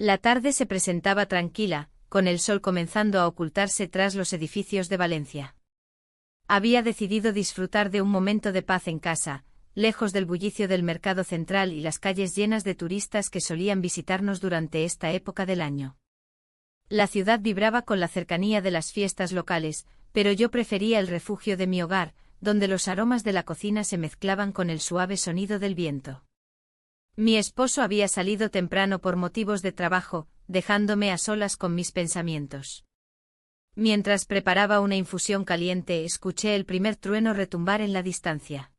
La tarde se presentaba tranquila, con el sol comenzando a ocultarse tras los edificios de Valencia. Había decidido disfrutar de un momento de paz en casa, lejos del bullicio del mercado central y las calles llenas de turistas que solían visitarnos durante esta época del año. La ciudad vibraba con la cercanía de las fiestas locales, pero yo prefería el refugio de mi hogar, donde los aromas de la cocina se mezclaban con el suave sonido del viento. Mi esposo había salido temprano por motivos de trabajo, dejándome a solas con mis pensamientos. Mientras preparaba una infusión caliente, escuché el primer trueno retumbar en la distancia.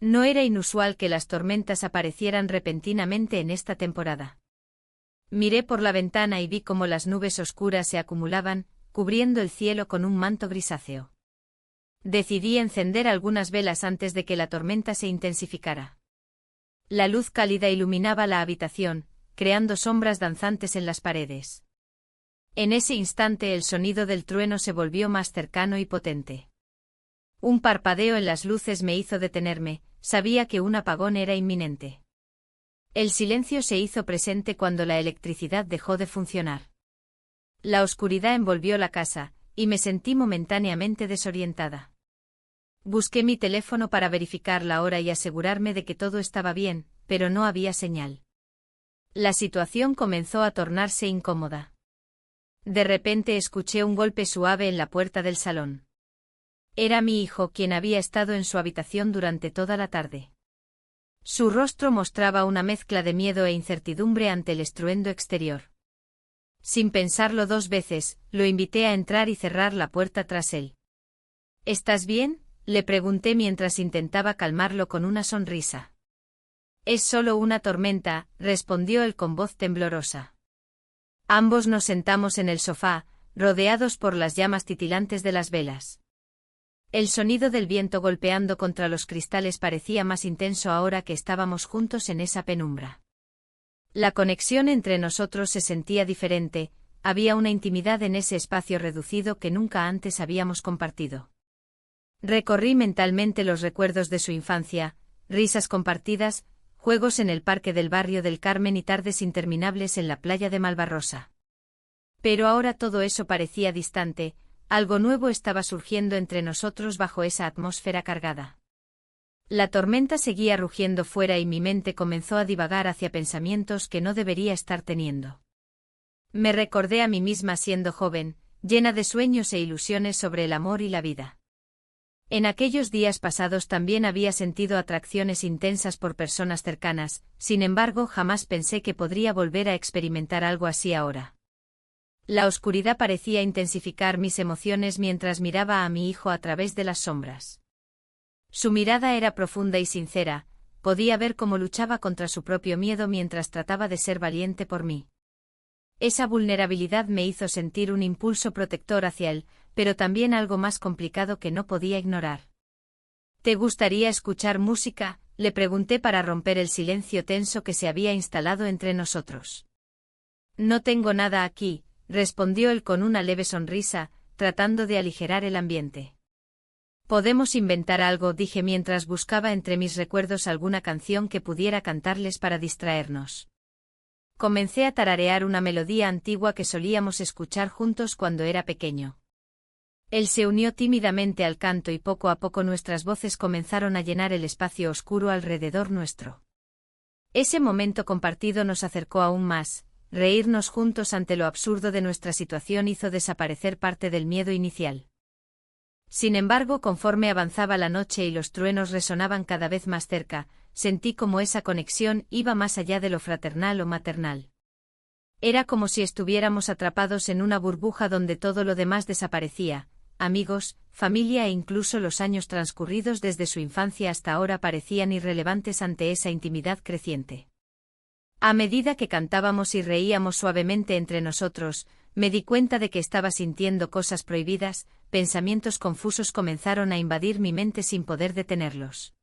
No era inusual que las tormentas aparecieran repentinamente en esta temporada. Miré por la ventana y vi cómo las nubes oscuras se acumulaban, cubriendo el cielo con un manto grisáceo. Decidí encender algunas velas antes de que la tormenta se intensificara. La luz cálida iluminaba la habitación, creando sombras danzantes en las paredes. En ese instante el sonido del trueno se volvió más cercano y potente. Un parpadeo en las luces me hizo detenerme, sabía que un apagón era inminente. El silencio se hizo presente cuando la electricidad dejó de funcionar. La oscuridad envolvió la casa, y me sentí momentáneamente desorientada. Busqué mi teléfono para verificar la hora y asegurarme de que todo estaba bien, pero no había señal. La situación comenzó a tornarse incómoda. De repente escuché un golpe suave en la puerta del salón. Era mi hijo quien había estado en su habitación durante toda la tarde. Su rostro mostraba una mezcla de miedo e incertidumbre ante el estruendo exterior. Sin pensarlo dos veces, lo invité a entrar y cerrar la puerta tras él. ¿Estás bien?, le pregunté mientras intentaba calmarlo con una sonrisa. Es solo una tormenta, respondió él con voz temblorosa. Ambos nos sentamos en el sofá, rodeados por las llamas titilantes de las velas. El sonido del viento golpeando contra los cristales parecía más intenso ahora que estábamos juntos en esa penumbra. La conexión entre nosotros se sentía diferente, había una intimidad en ese espacio reducido que nunca antes habíamos compartido. Recorrí mentalmente los recuerdos de su infancia, risas compartidas, juegos en el parque del barrio del Carmen y tardes interminables en la playa de Malvarrosa. Pero ahora todo eso parecía distante, algo nuevo estaba surgiendo entre nosotros bajo esa atmósfera cargada. La tormenta seguía rugiendo fuera y mi mente comenzó a divagar hacia pensamientos que no debería estar teniendo. Me recordé a mí misma siendo joven, llena de sueños e ilusiones sobre el amor y la vida. En aquellos días pasados también había sentido atracciones intensas por personas cercanas, sin embargo jamás pensé que podría volver a experimentar algo así ahora. La oscuridad parecía intensificar mis emociones mientras miraba a mi hijo a través de las sombras. Su mirada era profunda y sincera, podía ver cómo luchaba contra su propio miedo mientras trataba de ser valiente por mí. Esa vulnerabilidad me hizo sentir un impulso protector hacia él, pero también algo más complicado que no podía ignorar. ¿Te gustaría escuchar música?, le pregunté para romper el silencio tenso que se había instalado entre nosotros. No tengo nada aquí, respondió él con una leve sonrisa, tratando de aligerar el ambiente. Podemos inventar algo, dije mientras buscaba entre mis recuerdos alguna canción que pudiera cantarles para distraernos. Comencé a tararear una melodía antigua que solíamos escuchar juntos cuando era pequeño. Él se unió tímidamente al canto y poco a poco nuestras voces comenzaron a llenar el espacio oscuro alrededor nuestro. Ese momento compartido nos acercó aún más, reírnos juntos ante lo absurdo de nuestra situación hizo desaparecer parte del miedo inicial. Sin embargo, conforme avanzaba la noche y los truenos resonaban cada vez más cerca, sentí como esa conexión iba más allá de lo fraternal o maternal. Era como si estuviéramos atrapados en una burbuja donde todo lo demás desaparecía, amigos, familia e incluso los años transcurridos desde su infancia hasta ahora parecían irrelevantes ante esa intimidad creciente. A medida que cantábamos y reíamos suavemente entre nosotros, me di cuenta de que estaba sintiendo cosas prohibidas, pensamientos confusos comenzaron a invadir mi mente sin poder detenerlos.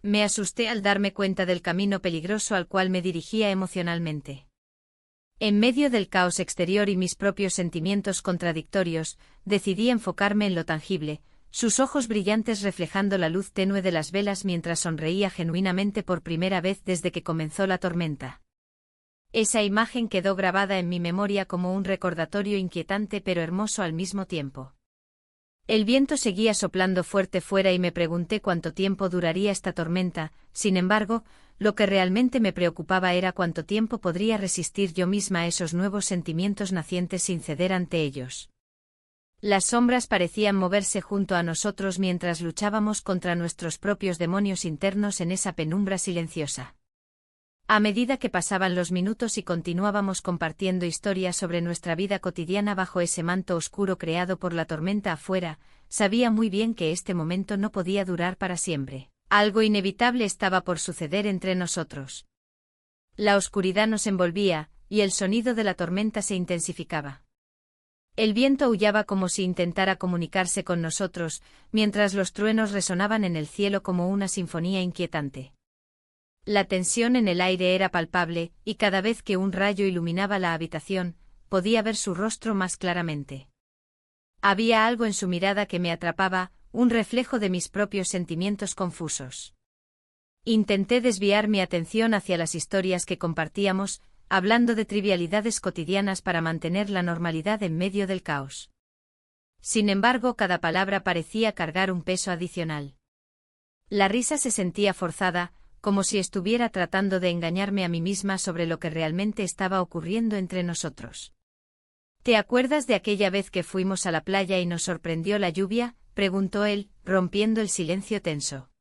Me asusté al darme cuenta del camino peligroso al cual me dirigía emocionalmente. En medio del caos exterior y mis propios sentimientos contradictorios, decidí enfocarme en lo tangible, sus ojos brillantes reflejando la luz tenue de las velas mientras sonreía genuinamente por primera vez desde que comenzó la tormenta. Esa imagen quedó grabada en mi memoria como un recordatorio inquietante pero hermoso al mismo tiempo. El viento seguía soplando fuerte fuera y me pregunté cuánto tiempo duraría esta tormenta. Sin embargo, lo que realmente me preocupaba era cuánto tiempo podría resistir yo misma a esos nuevos sentimientos nacientes sin ceder ante ellos. Las sombras parecían moverse junto a nosotros mientras luchábamos contra nuestros propios demonios internos en esa penumbra silenciosa. A medida que pasaban los minutos y continuábamos compartiendo historias sobre nuestra vida cotidiana bajo ese manto oscuro creado por la tormenta afuera, sabía muy bien que este momento no podía durar para siempre. Algo inevitable estaba por suceder entre nosotros. La oscuridad nos envolvía, y el sonido de la tormenta se intensificaba. El viento aullaba como si intentara comunicarse con nosotros, mientras los truenos resonaban en el cielo como una sinfonía inquietante. La tensión en el aire era palpable, y cada vez que un rayo iluminaba la habitación, podía ver su rostro más claramente. Había algo en su mirada que me atrapaba, un reflejo de mis propios sentimientos confusos. Intenté desviar mi atención hacia las historias que compartíamos, hablando de trivialidades cotidianas para mantener la normalidad en medio del caos. Sin embargo, cada palabra parecía cargar un peso adicional. La risa se sentía forzada, como si estuviera tratando de engañarme a mí misma sobre lo que realmente estaba ocurriendo entre nosotros. ¿Te acuerdas de aquella vez que fuimos a la playa y nos sorprendió la lluvia?, preguntó él, rompiendo el silencio tenso.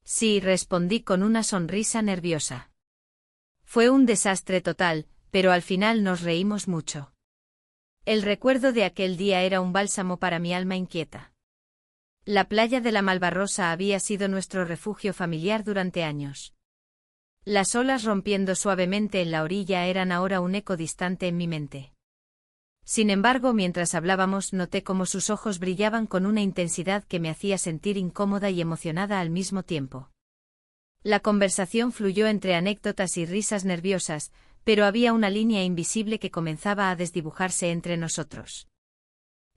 Sí, respondí con una sonrisa nerviosa. Fue un desastre total, pero al final nos reímos mucho. El recuerdo de aquel día era un bálsamo para mi alma inquieta. La playa de la Malvarrosa había sido nuestro refugio familiar durante años. Las olas rompiendo suavemente en la orilla eran ahora un eco distante en mi mente. Sin embargo, mientras hablábamos noté cómo sus ojos brillaban con una intensidad que me hacía sentir incómoda y emocionada al mismo tiempo. La conversación fluyó entre anécdotas y risas nerviosas, pero había una línea invisible que comenzaba a desdibujarse entre nosotros.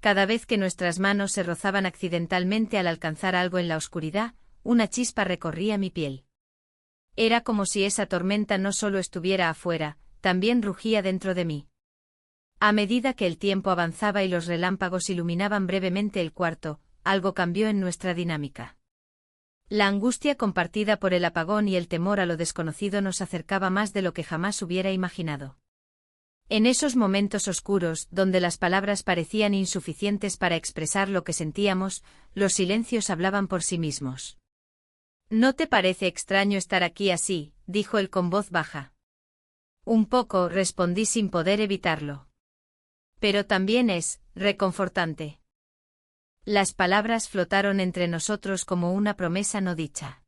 Cada vez que nuestras manos se rozaban accidentalmente al alcanzar algo en la oscuridad, una chispa recorría mi piel. Era como si esa tormenta no solo estuviera afuera, también rugía dentro de mí. A medida que el tiempo avanzaba y los relámpagos iluminaban brevemente el cuarto, algo cambió en nuestra dinámica. La angustia compartida por el apagón y el temor a lo desconocido nos acercaba más de lo que jamás hubiera imaginado. En esos momentos oscuros, donde las palabras parecían insuficientes para expresar lo que sentíamos, los silencios hablaban por sí mismos. «¿No te parece extraño estar aquí así?», dijo él con voz baja. «Un poco», respondí sin poder evitarlo. «Pero también es reconfortante». Las palabras flotaron entre nosotros como una promesa no dicha.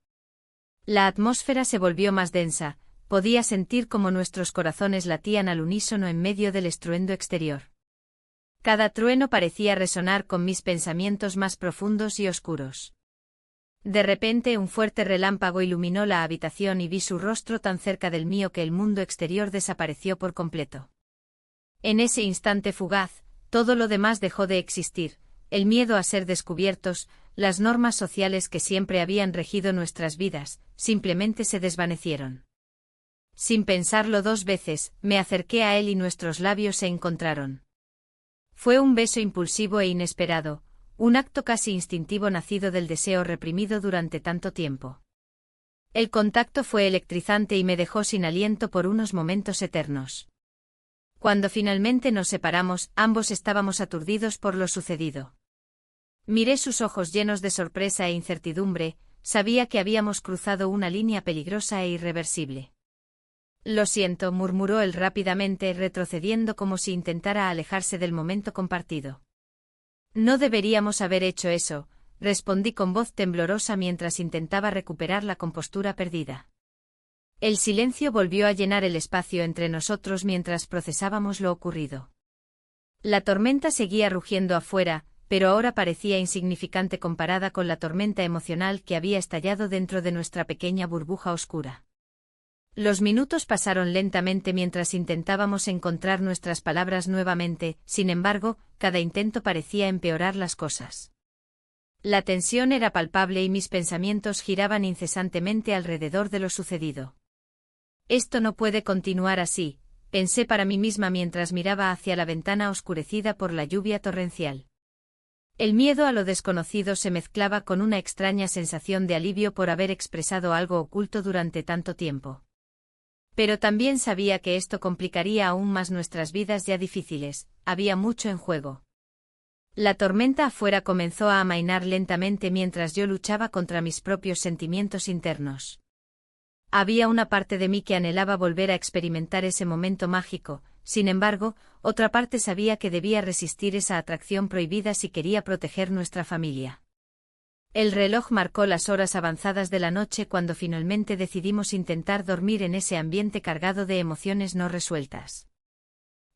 La atmósfera se volvió más densa. Podía sentir cómo nuestros corazones latían al unísono en medio del estruendo exterior. Cada trueno parecía resonar con mis pensamientos más profundos y oscuros. De repente un fuerte relámpago iluminó la habitación y vi su rostro tan cerca del mío que el mundo exterior desapareció por completo. En ese instante fugaz, todo lo demás dejó de existir, el miedo a ser descubiertos, las normas sociales que siempre habían regido nuestras vidas, simplemente se desvanecieron. Sin pensarlo dos veces, me acerqué a él y nuestros labios se encontraron. Fue un beso impulsivo e inesperado, un acto casi instintivo nacido del deseo reprimido durante tanto tiempo. El contacto fue electrizante y me dejó sin aliento por unos momentos eternos. Cuando finalmente nos separamos, ambos estábamos aturdidos por lo sucedido. Miré sus ojos llenos de sorpresa e incertidumbre, sabía que habíamos cruzado una línea peligrosa e irreversible. Lo siento, murmuró él rápidamente, retrocediendo como si intentara alejarse del momento compartido. No deberíamos haber hecho eso, respondí con voz temblorosa mientras intentaba recuperar la compostura perdida. El silencio volvió a llenar el espacio entre nosotros mientras procesábamos lo ocurrido. La tormenta seguía rugiendo afuera, pero ahora parecía insignificante comparada con la tormenta emocional que había estallado dentro de nuestra pequeña burbuja oscura. Los minutos pasaron lentamente mientras intentábamos encontrar nuestras palabras nuevamente, sin embargo, cada intento parecía empeorar las cosas. La tensión era palpable y mis pensamientos giraban incesantemente alrededor de lo sucedido. «Esto no puede continuar así», pensé para mí misma mientras miraba hacia la ventana oscurecida por la lluvia torrencial. El miedo a lo desconocido se mezclaba con una extraña sensación de alivio por haber expresado algo oculto durante tanto tiempo. Pero también sabía que esto complicaría aún más nuestras vidas ya difíciles, había mucho en juego. La tormenta afuera comenzó a amainar lentamente mientras yo luchaba contra mis propios sentimientos internos. Había una parte de mí que anhelaba volver a experimentar ese momento mágico, sin embargo, otra parte sabía que debía resistir esa atracción prohibida si quería proteger nuestra familia. El reloj marcó las horas avanzadas de la noche cuando finalmente decidimos intentar dormir en ese ambiente cargado de emociones no resueltas.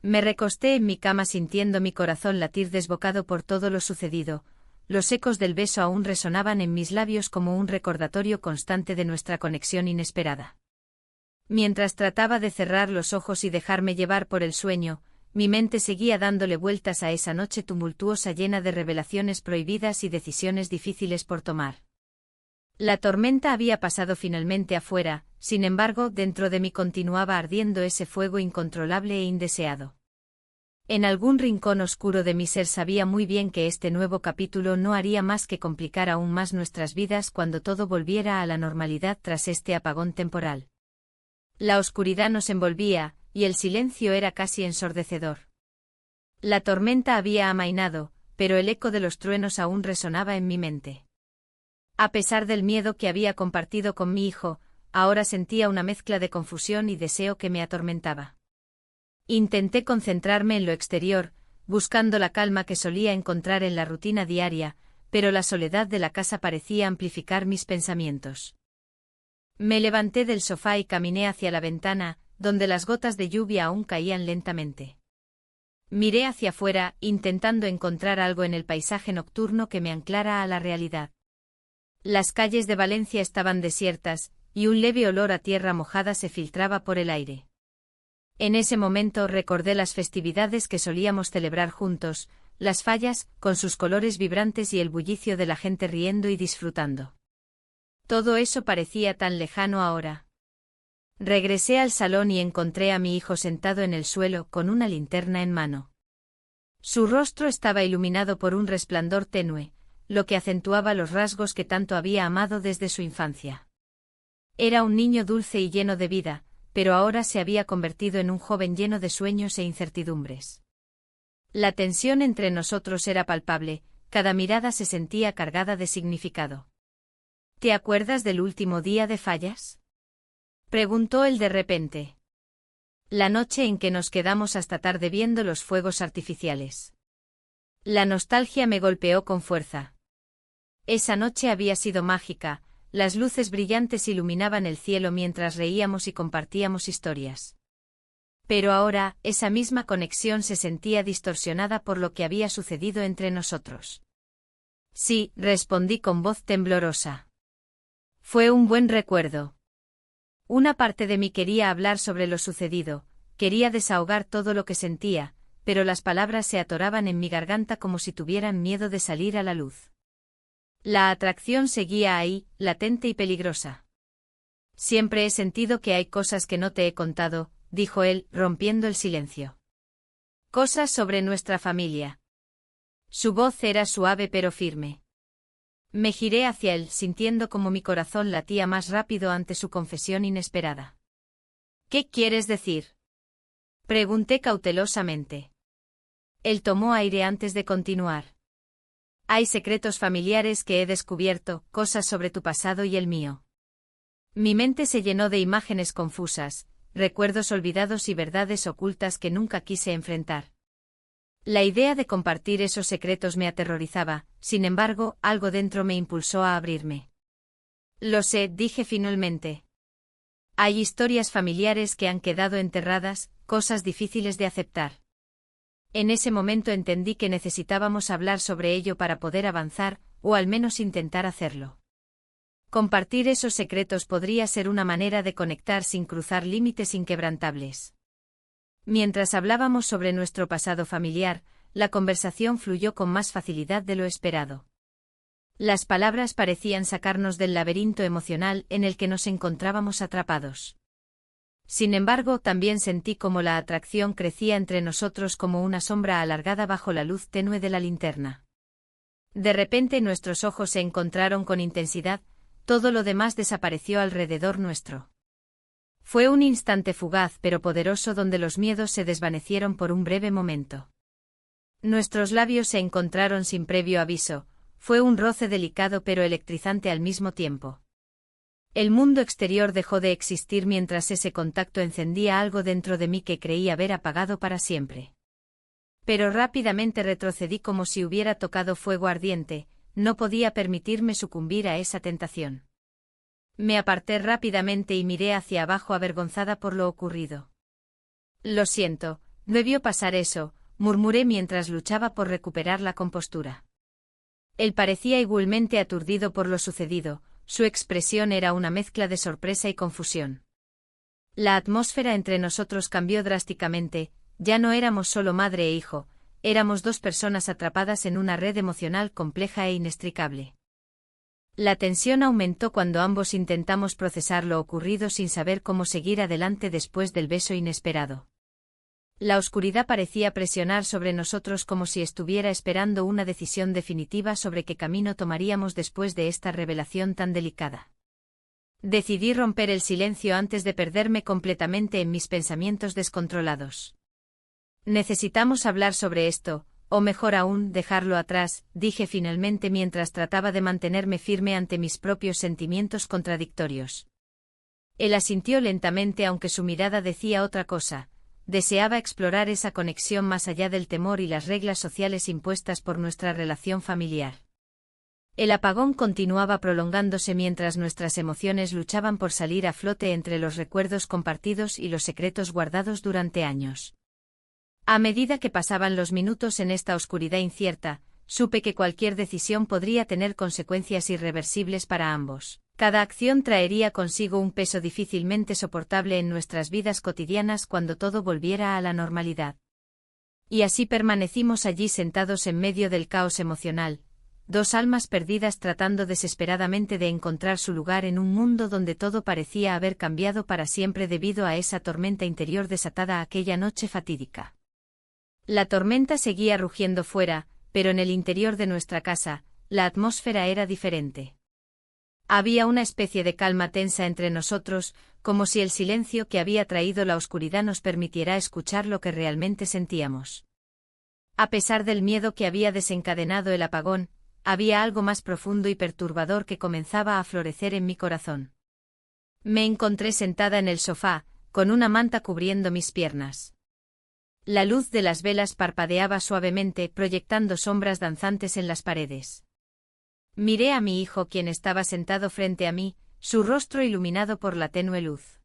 Me recosté en mi cama sintiendo mi corazón latir desbocado por todo lo sucedido. Los ecos del beso aún resonaban en mis labios como un recordatorio constante de nuestra conexión inesperada. Mientras trataba de cerrar los ojos y dejarme llevar por el sueño, mi mente seguía dándole vueltas a esa noche tumultuosa llena de revelaciones prohibidas y decisiones difíciles por tomar. La tormenta había pasado finalmente afuera, sin embargo, dentro de mí continuaba ardiendo ese fuego incontrolable e indeseado. En algún rincón oscuro de mi ser sabía muy bien que este nuevo capítulo no haría más que complicar aún más nuestras vidas cuando todo volviera a la normalidad tras este apagón temporal. La oscuridad nos envolvía, y el silencio era casi ensordecedor. La tormenta había amainado, pero el eco de los truenos aún resonaba en mi mente. A pesar del miedo que había compartido con mi hijo, ahora sentía una mezcla de confusión y deseo que me atormentaba. Intenté concentrarme en lo exterior, buscando la calma que solía encontrar en la rutina diaria, pero la soledad de la casa parecía amplificar mis pensamientos. Me levanté del sofá y caminé hacia la ventana, donde las gotas de lluvia aún caían lentamente. Miré hacia afuera, intentando encontrar algo en el paisaje nocturno que me anclara a la realidad. Las calles de Valencia estaban desiertas, y un leve olor a tierra mojada se filtraba por el aire. En ese momento recordé las festividades que solíamos celebrar juntos, las fallas, con sus colores vibrantes y el bullicio de la gente riendo y disfrutando. Todo eso parecía tan lejano ahora. Regresé al salón y encontré a mi hijo sentado en el suelo con una linterna en mano. Su rostro estaba iluminado por un resplandor tenue, lo que acentuaba los rasgos que tanto había amado desde su infancia. Era un niño dulce y lleno de vida, pero ahora se había convertido en un joven lleno de sueños e incertidumbres. La tensión entre nosotros era palpable, cada mirada se sentía cargada de significado. ¿Te acuerdas del último día de fallas?, preguntó él de repente. La noche en que nos quedamos hasta tarde viendo los fuegos artificiales. La nostalgia me golpeó con fuerza. Esa noche había sido mágica, las luces brillantes iluminaban el cielo mientras reíamos y compartíamos historias. Pero ahora, esa misma conexión se sentía distorsionada por lo que había sucedido entre nosotros. Sí, respondí con voz temblorosa. Fue un buen recuerdo. Una parte de mí quería hablar sobre lo sucedido, quería desahogar todo lo que sentía, pero las palabras se atoraban en mi garganta como si tuvieran miedo de salir a la luz. La atracción seguía ahí, latente y peligrosa. Siempre he sentido que hay cosas que no te he contado, dijo él, rompiendo el silencio. Cosas sobre nuestra familia. Su voz era suave pero firme. Me giré hacia él, sintiendo como mi corazón latía más rápido ante su confesión inesperada. ¿Qué quieres decir?, pregunté cautelosamente. Él tomó aire antes de continuar. Hay secretos familiares que he descubierto, cosas sobre tu pasado y el mío. Mi mente se llenó de imágenes confusas, recuerdos olvidados y verdades ocultas que nunca quise enfrentar. La idea de compartir esos secretos me aterrorizaba, sin embargo, algo dentro me impulsó a abrirme. Lo sé, dije finalmente. Hay historias familiares que han quedado enterradas, cosas difíciles de aceptar. En ese momento entendí que necesitábamos hablar sobre ello para poder avanzar, o al menos intentar hacerlo. Compartir esos secretos podría ser una manera de conectar sin cruzar límites inquebrantables. Mientras hablábamos sobre nuestro pasado familiar, la conversación fluyó con más facilidad de lo esperado. Las palabras parecían sacarnos del laberinto emocional en el que nos encontrábamos atrapados. Sin embargo, también sentí como la atracción crecía entre nosotros como una sombra alargada bajo la luz tenue de la linterna. De repente nuestros ojos se encontraron con intensidad, todo lo demás desapareció alrededor nuestro. Fue un instante fugaz pero poderoso donde los miedos se desvanecieron por un breve momento. Nuestros labios se encontraron sin previo aviso, fue un roce delicado pero electrizante al mismo tiempo. El mundo exterior dejó de existir mientras ese contacto encendía algo dentro de mí que creí haber apagado para siempre. Pero rápidamente retrocedí como si hubiera tocado fuego ardiente, no podía permitirme sucumbir a esa tentación. Me aparté rápidamente y miré hacia abajo avergonzada por lo ocurrido. Lo siento, debió pasar eso, murmuré mientras luchaba por recuperar la compostura. Él parecía igualmente aturdido por lo sucedido, su expresión era una mezcla de sorpresa y confusión. La atmósfera entre nosotros cambió drásticamente, ya no éramos solo madre e hijo, éramos dos personas atrapadas en una red emocional compleja e inextricable. La tensión aumentó cuando ambos intentamos procesar lo ocurrido sin saber cómo seguir adelante después del beso inesperado. La oscuridad parecía presionar sobre nosotros como si estuviera esperando una decisión definitiva sobre qué camino tomaríamos después de esta revelación tan delicada. Decidí romper el silencio antes de perderme completamente en mis pensamientos descontrolados. Necesitamos hablar sobre esto, o mejor aún, dejarlo atrás, dije finalmente mientras trataba de mantenerme firme ante mis propios sentimientos contradictorios. Él asintió lentamente aunque su mirada decía otra cosa. Deseaba explorar esa conexión más allá del temor y las reglas sociales impuestas por nuestra relación familiar. El apagón continuaba prolongándose mientras nuestras emociones luchaban por salir a flote entre los recuerdos compartidos y los secretos guardados durante años. A medida que pasaban los minutos en esta oscuridad incierta, supe que cualquier decisión podría tener consecuencias irreversibles para ambos. Cada acción traería consigo un peso difícilmente soportable en nuestras vidas cotidianas cuando todo volviera a la normalidad. Y así permanecimos allí sentados en medio del caos emocional, dos almas perdidas tratando desesperadamente de encontrar su lugar en un mundo donde todo parecía haber cambiado para siempre debido a esa tormenta interior desatada aquella noche fatídica. La tormenta seguía rugiendo fuera, pero en el interior de nuestra casa, la atmósfera era diferente. Había una especie de calma tensa entre nosotros, como si el silencio que había traído la oscuridad nos permitiera escuchar lo que realmente sentíamos. A pesar del miedo que había desencadenado el apagón, había algo más profundo y perturbador que comenzaba a florecer en mi corazón. Me encontré sentada en el sofá, con una manta cubriendo mis piernas. La luz de las velas parpadeaba suavemente, proyectando sombras danzantes en las paredes. Miré a mi hijo quien estaba sentado frente a mí, su rostro iluminado por la tenue luz.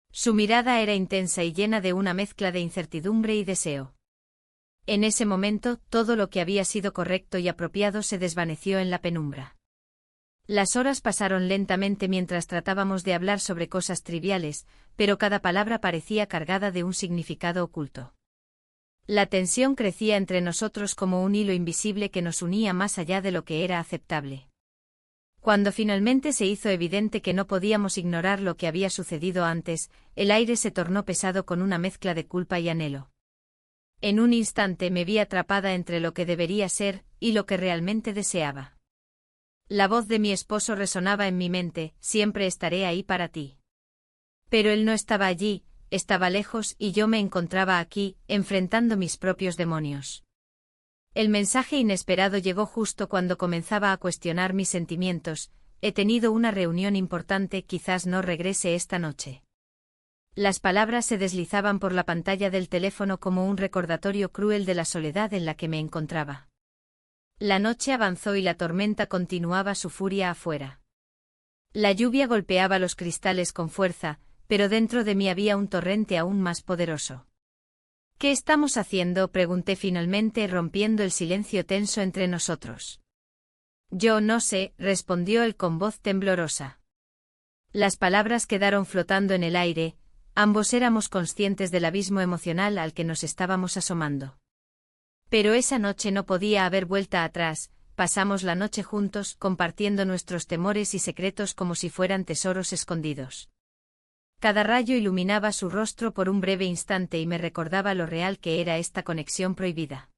Su mirada era intensa y llena de una mezcla de incertidumbre y deseo. En ese momento, todo lo que había sido correcto y apropiado se desvaneció en la penumbra. Las horas pasaron lentamente mientras tratábamos de hablar sobre cosas triviales, pero cada palabra parecía cargada de un significado oculto. La tensión crecía entre nosotros como un hilo invisible que nos unía más allá de lo que era aceptable. Cuando finalmente se hizo evidente que no podíamos ignorar lo que había sucedido antes, el aire se tornó pesado con una mezcla de culpa y anhelo. En un instante me vi atrapada entre lo que debería ser y lo que realmente deseaba. La voz de mi esposo resonaba en mi mente: siempre estaré ahí para ti. Pero él no estaba allí. Estaba lejos y yo me encontraba aquí, enfrentando mis propios demonios. El mensaje inesperado llegó justo cuando comenzaba a cuestionar mis sentimientos: he tenido una reunión importante, quizás no regrese esta noche. Las palabras se deslizaban por la pantalla del teléfono como un recordatorio cruel de la soledad en la que me encontraba. La noche avanzó y la tormenta continuaba su furia afuera. La lluvia golpeaba los cristales con fuerza, pero dentro de mí había un torrente aún más poderoso. ¿Qué estamos haciendo?, pregunté finalmente, rompiendo el silencio tenso entre nosotros. Yo no sé, respondió él con voz temblorosa. Las palabras quedaron flotando en el aire, ambos éramos conscientes del abismo emocional al que nos estábamos asomando. Pero esa noche no podía haber vuelta atrás, pasamos la noche juntos, compartiendo nuestros temores y secretos como si fueran tesoros escondidos. Cada rayo iluminaba su rostro por un breve instante y me recordaba lo real que era esta conexión prohibida.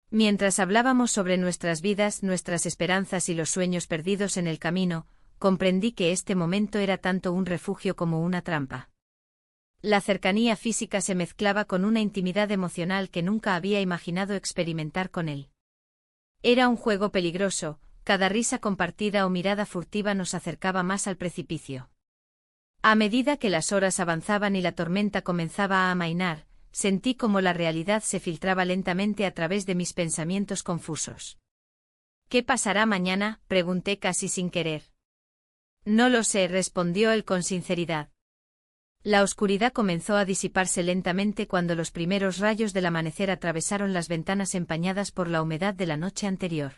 Mientras hablábamos sobre nuestras vidas, nuestras esperanzas y los sueños perdidos en el camino, comprendí que este momento era tanto un refugio como una trampa. La cercanía física se mezclaba con una intimidad emocional que nunca había imaginado experimentar con él. Era un juego peligroso, cada risa compartida o mirada furtiva nos acercaba más al precipicio. A medida que las horas avanzaban y la tormenta comenzaba a amainar, sentí como la realidad se filtraba lentamente a través de mis pensamientos confusos. ¿Qué pasará mañana?, pregunté casi sin querer. No lo sé, respondió él con sinceridad. La oscuridad comenzó a disiparse lentamente cuando los primeros rayos del amanecer atravesaron las ventanas empañadas por la humedad de la noche anterior.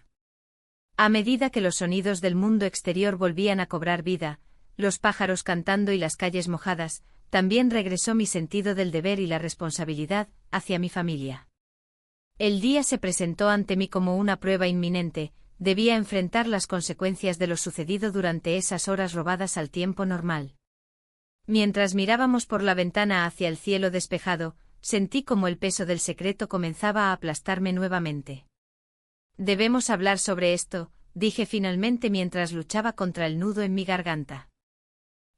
A medida que los sonidos del mundo exterior volvían a cobrar vida, los pájaros cantando y las calles mojadas, también regresó mi sentido del deber y la responsabilidad hacia mi familia. El día se presentó ante mí como una prueba inminente, debía enfrentar las consecuencias de lo sucedido durante esas horas robadas al tiempo normal. Mientras mirábamos por la ventana hacia el cielo despejado, sentí como el peso del secreto comenzaba a aplastarme nuevamente. Debemos hablar sobre esto, dije finalmente mientras luchaba contra el nudo en mi garganta.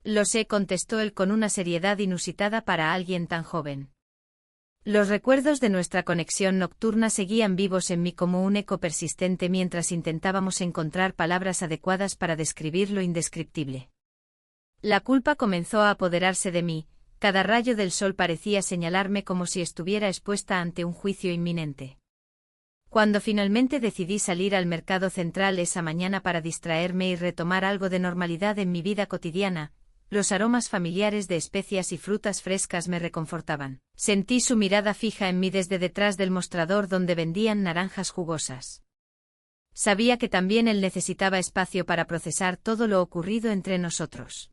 Lo sé, contestó él con una seriedad inusitada para alguien tan joven. Los recuerdos de nuestra conexión nocturna seguían vivos en mí como un eco persistente mientras intentábamos encontrar palabras adecuadas para describir lo indescriptible. La culpa comenzó a apoderarse de mí, cada rayo del sol parecía señalarme como si estuviera expuesta ante un juicio inminente. Cuando finalmente decidí salir al mercado central esa mañana para distraerme y retomar algo de normalidad en mi vida cotidiana, los aromas familiares de especias y frutas frescas me reconfortaban. Sentí su mirada fija en mí desde detrás del mostrador donde vendían naranjas jugosas. Sabía que también él necesitaba espacio para procesar todo lo ocurrido entre nosotros.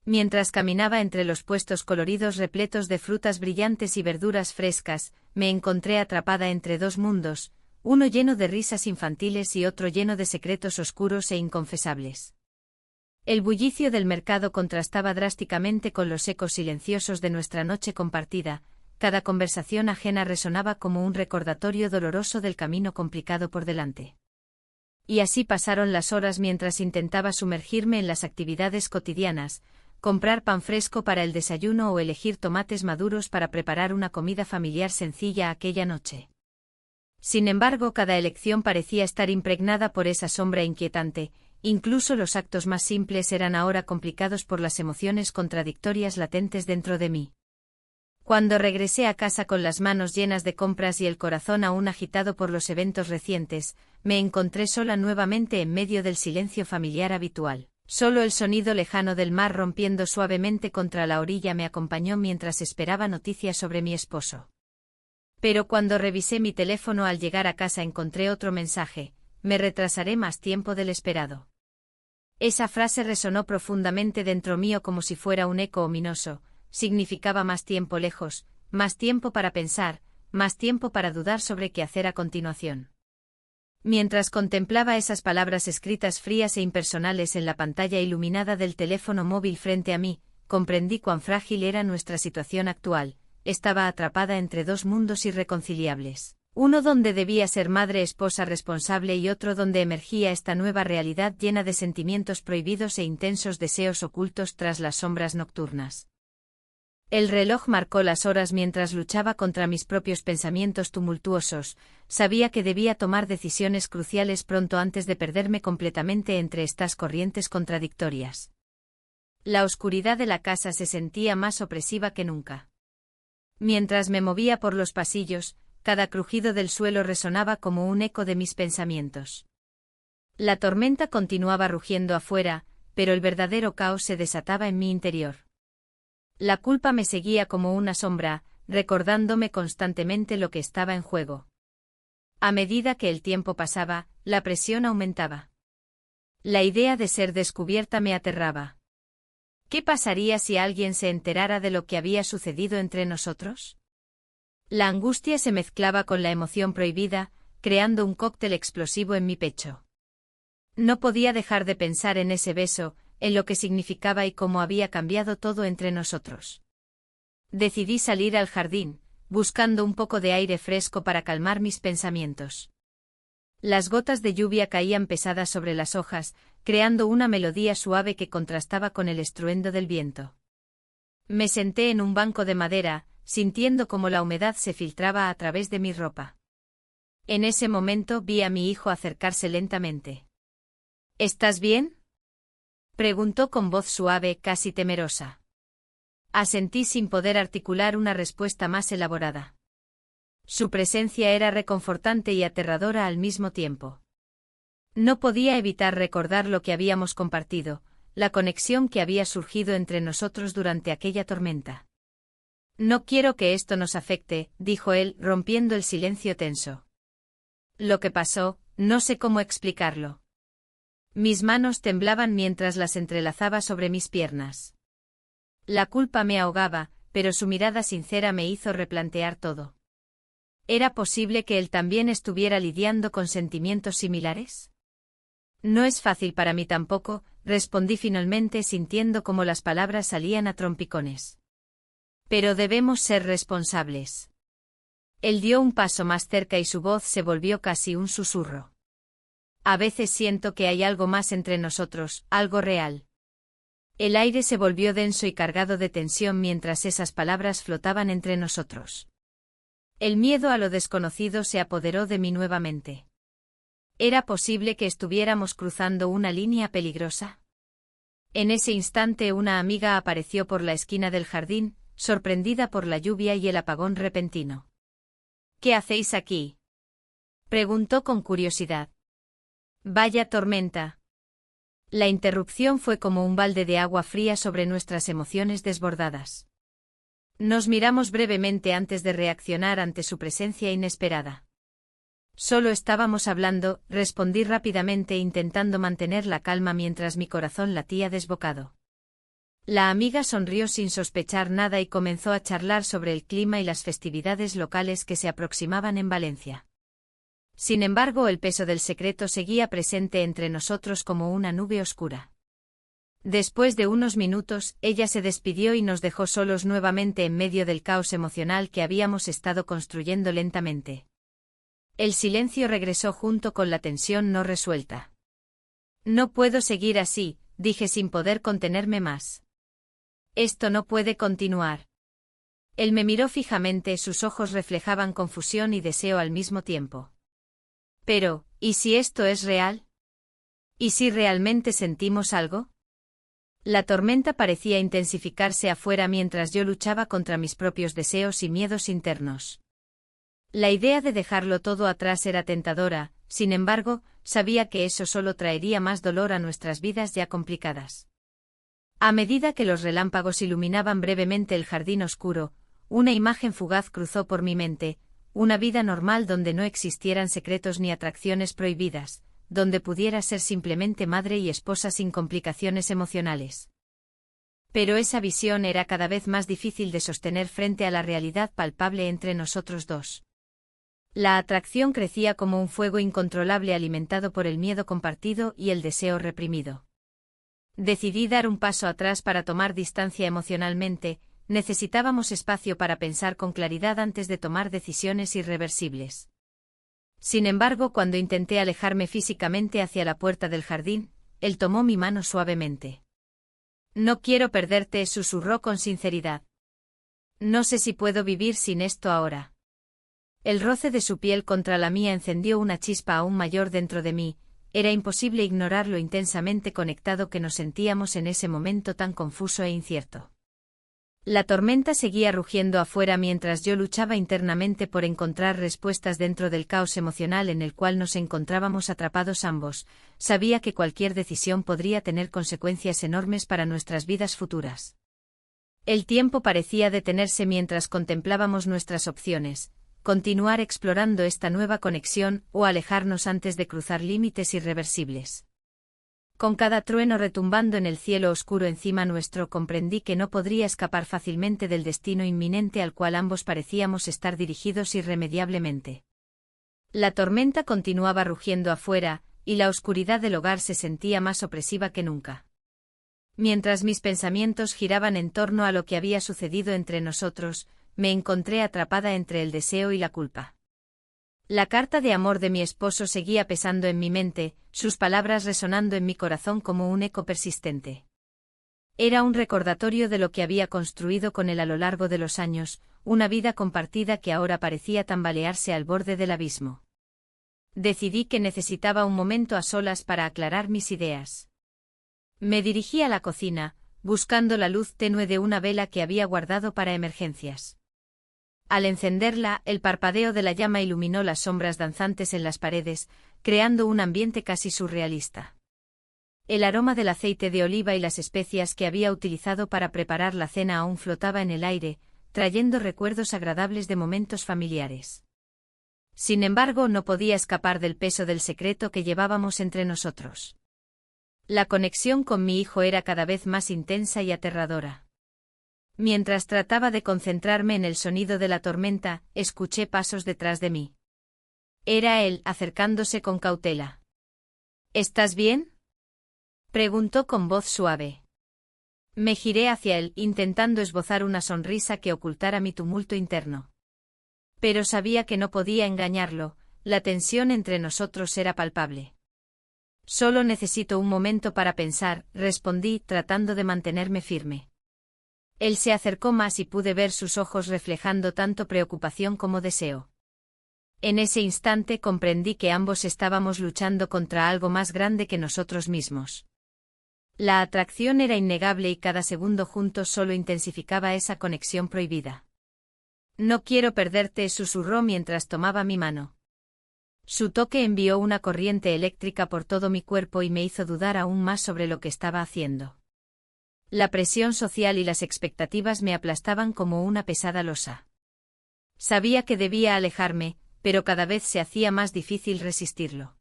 Mientras caminaba entre los puestos coloridos repletos de frutas brillantes y verduras frescas, me encontré atrapada entre dos mundos, uno lleno de risas infantiles y otro lleno de secretos oscuros e inconfesables. El bullicio del mercado contrastaba drásticamente con los ecos silenciosos de nuestra noche compartida, cada conversación ajena resonaba como un recordatorio doloroso del camino complicado por delante. Y así pasaron las horas mientras intentaba sumergirme en las actividades cotidianas, comprar pan fresco para el desayuno o elegir tomates maduros para preparar una comida familiar sencilla aquella noche. Sin embargo, cada elección parecía estar impregnada por esa sombra inquietante. Incluso los actos más simples eran ahora complicados por las emociones contradictorias latentes dentro de mí. Cuando regresé a casa con las manos llenas de compras y el corazón aún agitado por los eventos recientes, me encontré sola nuevamente en medio del silencio familiar habitual. Solo el sonido lejano del mar rompiendo suavemente contra la orilla me acompañó mientras esperaba noticias sobre mi esposo. Pero cuando revisé mi teléfono al llegar a casa encontré otro mensaje: me retrasaré más tiempo del esperado. Esa frase resonó profundamente dentro mío como si fuera un eco ominoso, significaba más tiempo lejos, más tiempo para pensar, más tiempo para dudar sobre qué hacer a continuación. Mientras contemplaba esas palabras escritas frías e impersonales en la pantalla iluminada del teléfono móvil frente a mí, comprendí cuán frágil era nuestra situación actual. Estaba atrapada entre dos mundos irreconciliables. Uno donde debía ser madre esposa responsable y otro donde emergía esta nueva realidad llena de sentimientos prohibidos e intensos deseos ocultos tras las sombras nocturnas. El reloj marcó las horas mientras luchaba contra mis propios pensamientos tumultuosos. Sabía que debía tomar decisiones cruciales pronto antes de perderme completamente entre estas corrientes contradictorias. La oscuridad de la casa se sentía más opresiva que nunca. Mientras me movía por los pasillos, cada crujido del suelo resonaba como un eco de mis pensamientos. La tormenta continuaba rugiendo afuera, pero el verdadero caos se desataba en mi interior. La culpa me seguía como una sombra, recordándome constantemente lo que estaba en juego. A medida que el tiempo pasaba, la presión aumentaba. La idea de ser descubierta me aterraba. ¿Qué pasaría si alguien se enterara de lo que había sucedido entre nosotros? La angustia se mezclaba con la emoción prohibida, creando un cóctel explosivo en mi pecho. No podía dejar de pensar en ese beso, en lo que significaba y cómo había cambiado todo entre nosotros. Decidí salir al jardín, buscando un poco de aire fresco para calmar mis pensamientos. Las gotas de lluvia caían pesadas sobre las hojas, creando una melodía suave que contrastaba con el estruendo del viento. Me senté en un banco de madera, sintiendo cómo la humedad se filtraba a través de mi ropa. En ese momento vi a mi hijo acercarse lentamente. ¿Estás bien?, preguntó con voz suave, casi temerosa. Asentí sin poder articular una respuesta más elaborada. Su presencia era reconfortante y aterradora al mismo tiempo. No podía evitar recordar lo que habíamos compartido, la conexión que había surgido entre nosotros durante aquella tormenta. No quiero que esto nos afecte, dijo él, rompiendo el silencio tenso. Lo que pasó, no sé cómo explicarlo. Mis manos temblaban mientras las entrelazaba sobre mis piernas. La culpa me ahogaba, pero su mirada sincera me hizo replantear todo. ¿Era posible que él también estuviera lidiando con sentimientos similares? No es fácil para mí tampoco, respondí finalmente sintiendo cómo las palabras salían a trompicones. Pero debemos ser responsables. Él dio un paso más cerca y su voz se volvió casi un susurro. A veces siento que hay algo más entre nosotros, algo real. El aire se volvió denso y cargado de tensión mientras esas palabras flotaban entre nosotros. El miedo a lo desconocido se apoderó de mí nuevamente. ¿Era posible que estuviéramos cruzando una línea peligrosa? En ese instante una amiga apareció por la esquina del jardín, sorprendida por la lluvia y el apagón repentino. ¿Qué hacéis aquí?, preguntó con curiosidad. Vaya tormenta. La interrupción fue como un balde de agua fría sobre nuestras emociones desbordadas. Nos miramos brevemente antes de reaccionar ante su presencia inesperada. Solo estábamos hablando, respondí rápidamente intentando mantener la calma mientras mi corazón latía desbocado. La amiga sonrió sin sospechar nada y comenzó a charlar sobre el clima y las festividades locales que se aproximaban en Valencia. Sin embargo, el peso del secreto seguía presente entre nosotros como una nube oscura. Después de unos minutos, ella se despidió y nos dejó solos nuevamente en medio del caos emocional que habíamos estado construyendo lentamente. El silencio regresó junto con la tensión no resuelta. No puedo seguir así, dije sin poder contenerme más. Esto no puede continuar. Él me miró fijamente, sus ojos reflejaban confusión y deseo al mismo tiempo. Pero, ¿y si esto es real? ¿Y si realmente sentimos algo? La tormenta parecía intensificarse afuera mientras yo luchaba contra mis propios deseos y miedos internos. La idea de dejarlo todo atrás era tentadora, sin embargo, sabía que eso solo traería más dolor a nuestras vidas ya complicadas. A medida que los relámpagos iluminaban brevemente el jardín oscuro, una imagen fugaz cruzó por mi mente, una vida normal donde no existieran secretos ni atracciones prohibidas, donde pudiera ser simplemente madre y esposa sin complicaciones emocionales. Pero esa visión era cada vez más difícil de sostener frente a la realidad palpable entre nosotros dos. La atracción crecía como un fuego incontrolable alimentado por el miedo compartido y el deseo reprimido. Decidí dar un paso atrás para tomar distancia emocionalmente. Necesitábamos espacio para pensar con claridad antes de tomar decisiones irreversibles. Sin embargo, cuando intenté alejarme físicamente hacia la puerta del jardín, él tomó mi mano suavemente. No quiero perderte, susurró con sinceridad. No sé si puedo vivir sin esto ahora. El roce de su piel contra la mía encendió una chispa aún mayor dentro de mí, era imposible ignorar lo intensamente conectado que nos sentíamos en ese momento tan confuso e incierto. La tormenta seguía rugiendo afuera mientras yo luchaba internamente por encontrar respuestas dentro del caos emocional en el cual nos encontrábamos atrapados ambos. Sabía que cualquier decisión podría tener consecuencias enormes para nuestras vidas futuras. El tiempo parecía detenerse mientras contemplábamos nuestras opciones, continuar explorando esta nueva conexión o alejarnos antes de cruzar límites irreversibles. Con cada trueno retumbando en el cielo oscuro encima nuestro, comprendí que no podría escapar fácilmente del destino inminente al cual ambos parecíamos estar dirigidos irremediablemente. La tormenta continuaba rugiendo afuera, y la oscuridad del hogar se sentía más opresiva que nunca. Mientras mis pensamientos giraban en torno a lo que había sucedido entre nosotros, me encontré atrapada entre el deseo y la culpa. La carta de amor de mi esposo seguía pesando en mi mente, sus palabras resonando en mi corazón como un eco persistente. Era un recordatorio de lo que había construido con él a lo largo de los años, una vida compartida que ahora parecía tambalearse al borde del abismo. Decidí que necesitaba un momento a solas para aclarar mis ideas. Me dirigí a la cocina, buscando la luz tenue de una vela que había guardado para emergencias. Al encenderla, el parpadeo de la llama iluminó las sombras danzantes en las paredes, creando un ambiente casi surrealista. El aroma del aceite de oliva y las especias que había utilizado para preparar la cena aún flotaba en el aire, trayendo recuerdos agradables de momentos familiares. Sin embargo, no podía escapar del peso del secreto que llevábamos entre nosotros. La conexión con mi hijo era cada vez más intensa y aterradora. Mientras trataba de concentrarme en el sonido de la tormenta, escuché pasos detrás de mí. Era él, acercándose con cautela. ¿Estás bien?, preguntó con voz suave. Me giré hacia él, intentando esbozar una sonrisa que ocultara mi tumulto interno. Pero sabía que no podía engañarlo, la tensión entre nosotros era palpable. Solo necesito un momento para pensar, respondí, tratando de mantenerme firme. Él se acercó más y pude ver sus ojos reflejando tanto preocupación como deseo. En ese instante comprendí que ambos estábamos luchando contra algo más grande que nosotros mismos. La atracción era innegable y cada segundo juntos solo intensificaba esa conexión prohibida. No quiero perderte, susurró mientras tomaba mi mano. Su toque envió una corriente eléctrica por todo mi cuerpo y me hizo dudar aún más sobre lo que estaba haciendo. La presión social y las expectativas me aplastaban como una pesada losa. Sabía que debía alejarme, pero cada vez se hacía más difícil resistirlo.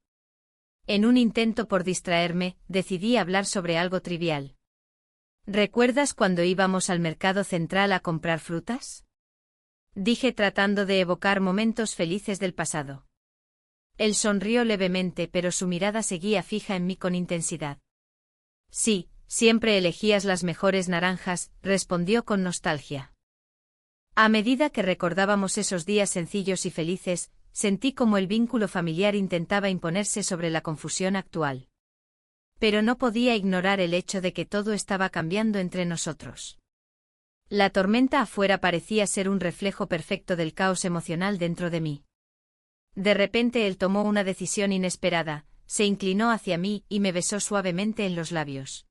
En un intento por distraerme, decidí hablar sobre algo trivial. ¿Recuerdas cuando íbamos al mercado central a comprar frutas?, dije tratando de evocar momentos felices del pasado. Él sonrió levemente, pero su mirada seguía fija en mí con intensidad. Sí, siempre elegías las mejores naranjas, respondió con nostalgia. A medida que recordábamos esos días sencillos y felices, sentí como el vínculo familiar intentaba imponerse sobre la confusión actual. Pero no podía ignorar el hecho de que todo estaba cambiando entre nosotros. La tormenta afuera parecía ser un reflejo perfecto del caos emocional dentro de mí. De repente él tomó una decisión inesperada, se inclinó hacia mí y me besó suavemente en los labios.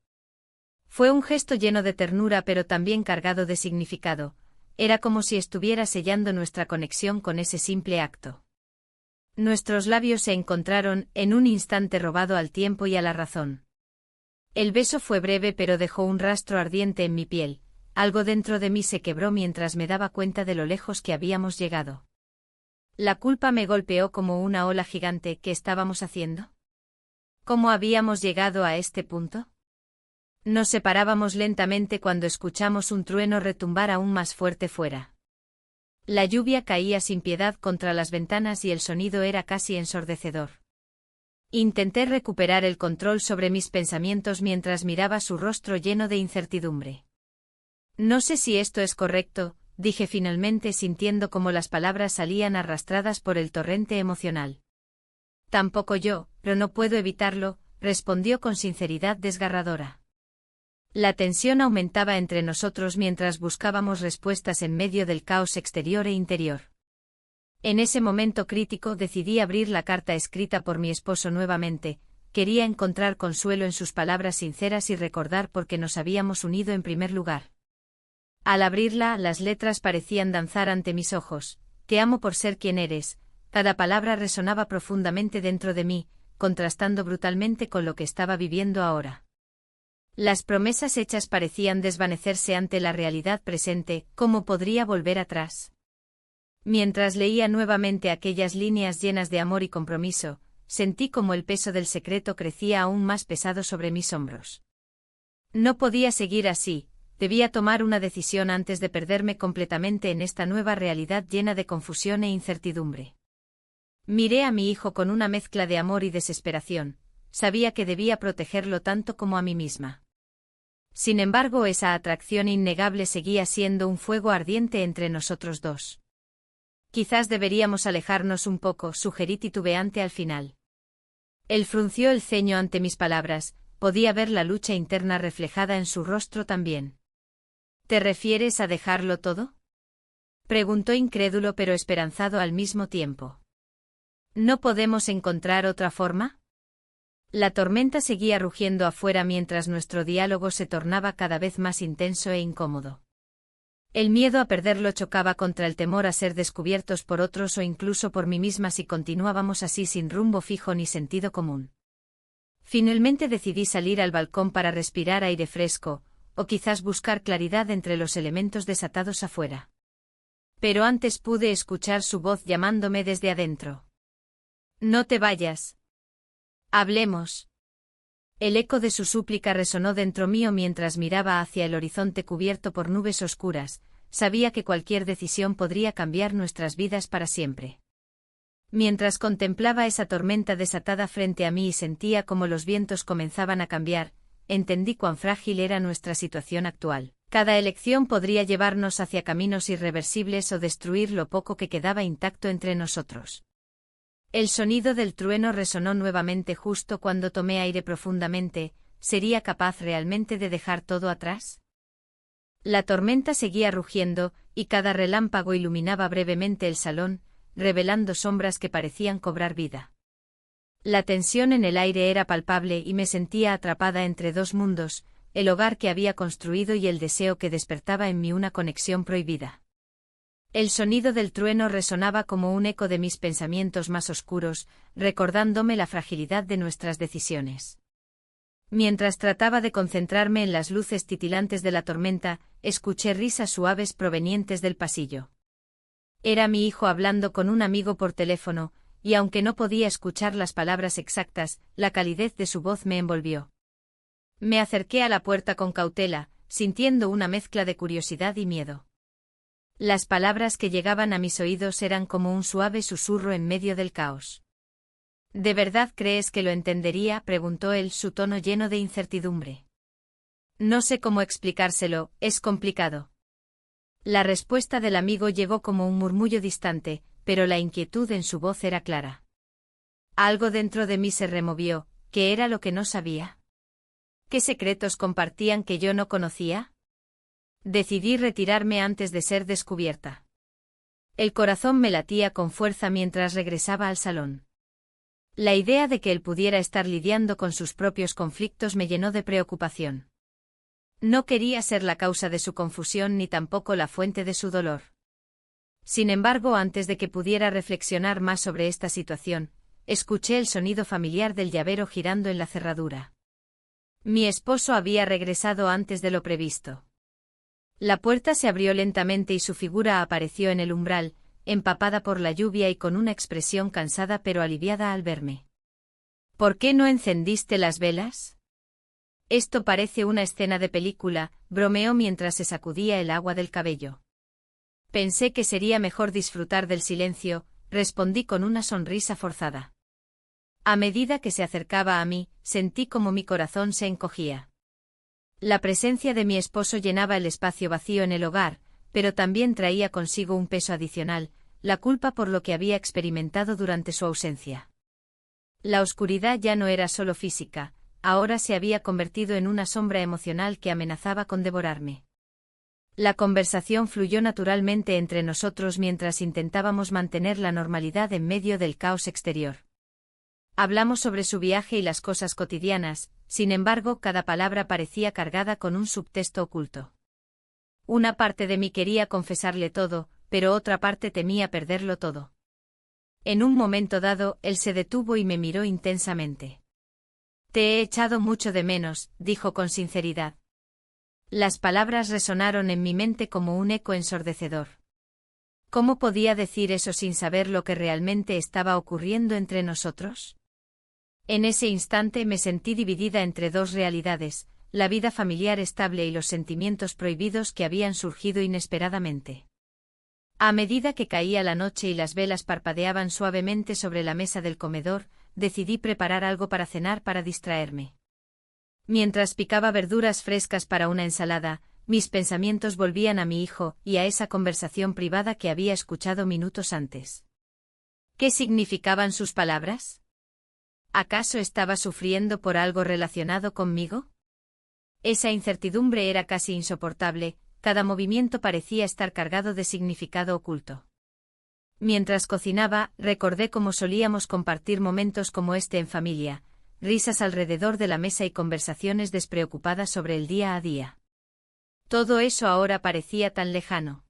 Fue un gesto lleno de ternura pero también cargado de significado, era como si estuviera sellando nuestra conexión con ese simple acto. Nuestros labios se encontraron, en un instante robado al tiempo y a la razón. El beso fue breve pero dejó un rastro ardiente en mi piel, algo dentro de mí se quebró mientras me daba cuenta de lo lejos que habíamos llegado. La culpa me golpeó como una ola gigante. ¿Qué estábamos haciendo? ¿Cómo habíamos llegado a este punto? Nos separábamos lentamente cuando escuchamos un trueno retumbar aún más fuerte fuera. La lluvia caía sin piedad contra las ventanas y el sonido era casi ensordecedor. Intenté recuperar el control sobre mis pensamientos mientras miraba su rostro lleno de incertidumbre. No sé si esto es correcto, dije finalmente sintiendo como las palabras salían arrastradas por el torrente emocional. Tampoco yo, pero no puedo evitarlo, respondió con sinceridad desgarradora. La tensión aumentaba entre nosotros mientras buscábamos respuestas en medio del caos exterior e interior. En ese momento crítico decidí abrir la carta escrita por mi esposo nuevamente, quería encontrar consuelo en sus palabras sinceras y recordar por qué nos habíamos unido en primer lugar. Al abrirla, las letras parecían danzar ante mis ojos. Te amo por ser quien eres. Cada palabra resonaba profundamente dentro de mí, contrastando brutalmente con lo que estaba viviendo ahora. Las promesas hechas parecían desvanecerse ante la realidad presente. ¿Cómo podría volver atrás? Mientras leía nuevamente aquellas líneas llenas de amor y compromiso, sentí como el peso del secreto crecía aún más pesado sobre mis hombros. No podía seguir así. Debía tomar una decisión antes de perderme completamente en esta nueva realidad llena de confusión e incertidumbre. Miré a mi hijo con una mezcla de amor y desesperación, sabía que debía protegerlo tanto como a mí misma. Sin embargo, esa atracción innegable seguía siendo un fuego ardiente entre nosotros dos. Quizás deberíamos alejarnos un poco, sugerí titubeante al final. Él frunció el ceño ante mis palabras, podía ver la lucha interna reflejada en su rostro también. ¿Te refieres a dejarlo todo? Preguntó incrédulo pero esperanzado al mismo tiempo. ¿No podemos encontrar otra forma? La tormenta seguía rugiendo afuera mientras nuestro diálogo se tornaba cada vez más intenso e incómodo. El miedo a perderlo chocaba contra el temor a ser descubiertos por otros o incluso por mí misma si continuábamos así sin rumbo fijo ni sentido común. Finalmente decidí salir al balcón para respirar aire fresco, o quizás buscar claridad entre los elementos desatados afuera. Pero antes pude escuchar su voz llamándome desde adentro. No te vayas. Hablemos. El eco de su súplica resonó dentro mío mientras miraba hacia el horizonte cubierto por nubes oscuras. Sabía que cualquier decisión podría cambiar nuestras vidas para siempre. Mientras contemplaba esa tormenta desatada frente a mí y sentía cómo los vientos comenzaban a cambiar, entendí cuán frágil era nuestra situación actual. Cada elección podría llevarnos hacia caminos irreversibles o destruir lo poco que quedaba intacto entre nosotros. El sonido del trueno resonó nuevamente justo cuando tomé aire profundamente. ¿Sería capaz realmente de dejar todo atrás? La tormenta seguía rugiendo, y cada relámpago iluminaba brevemente el salón, revelando sombras que parecían cobrar vida. La tensión en el aire era palpable y me sentía atrapada entre dos mundos, el hogar que había construido y el deseo que despertaba en mí una conexión prohibida. El sonido del trueno resonaba como un eco de mis pensamientos más oscuros, recordándome la fragilidad de nuestras decisiones. Mientras trataba de concentrarme en las luces titilantes de la tormenta, escuché risas suaves provenientes del pasillo. Era mi hijo hablando con un amigo por teléfono, y aunque no podía escuchar las palabras exactas, la calidez de su voz me envolvió. Me acerqué a la puerta con cautela, sintiendo una mezcla de curiosidad y miedo. Las palabras que llegaban a mis oídos eran como un suave susurro en medio del caos. ¿De verdad crees que lo entendería?, preguntó él, su tono lleno de incertidumbre. No sé cómo explicárselo, es complicado. La respuesta del amigo llegó como un murmullo distante, pero la inquietud en su voz era clara. Algo dentro de mí se removió. ¿Qué era lo que no sabía? ¿Qué secretos compartían que yo no conocía? Decidí retirarme antes de ser descubierta. El corazón me latía con fuerza mientras regresaba al salón. La idea de que él pudiera estar lidiando con sus propios conflictos me llenó de preocupación. No quería ser la causa de su confusión ni tampoco la fuente de su dolor. Sin embargo, antes de que pudiera reflexionar más sobre esta situación, escuché el sonido familiar del llavero girando en la cerradura. Mi esposo había regresado antes de lo previsto. La puerta se abrió lentamente y su figura apareció en el umbral, empapada por la lluvia y con una expresión cansada pero aliviada al verme. ¿Por qué no encendiste las velas? Esto parece una escena de película, bromeó mientras se sacudía el agua del cabello. Pensé que sería mejor disfrutar del silencio, respondí con una sonrisa forzada. A medida que se acercaba a mí, sentí como mi corazón se encogía. La presencia de mi esposo llenaba el espacio vacío en el hogar, pero también traía consigo un peso adicional, la culpa por lo que había experimentado durante su ausencia. La oscuridad ya no era solo física, ahora se había convertido en una sombra emocional que amenazaba con devorarme. La conversación fluyó naturalmente entre nosotros mientras intentábamos mantener la normalidad en medio del caos exterior. Hablamos sobre su viaje y las cosas cotidianas, sin embargo, cada palabra parecía cargada con un subtexto oculto. Una parte de mí quería confesarle todo, pero otra parte temía perderlo todo. En un momento dado, él se detuvo y me miró intensamente. Te he echado mucho de menos, dijo con sinceridad. Las palabras resonaron en mi mente como un eco ensordecedor. ¿Cómo podía decir eso sin saber lo que realmente estaba ocurriendo entre nosotros? En ese instante me sentí dividida entre dos realidades, la vida familiar estable y los sentimientos prohibidos que habían surgido inesperadamente. A medida que caía la noche y las velas parpadeaban suavemente sobre la mesa del comedor, decidí preparar algo para cenar para distraerme. Mientras picaba verduras frescas para una ensalada, mis pensamientos volvían a mi hijo y a esa conversación privada que había escuchado minutos antes. ¿Qué significaban sus palabras? ¿Acaso estaba sufriendo por algo relacionado conmigo? Esa incertidumbre era casi insoportable, cada movimiento parecía estar cargado de significado oculto. Mientras cocinaba, recordé cómo solíamos compartir momentos como este en familia, risas alrededor de la mesa y conversaciones despreocupadas sobre el día a día. Todo eso ahora parecía tan lejano.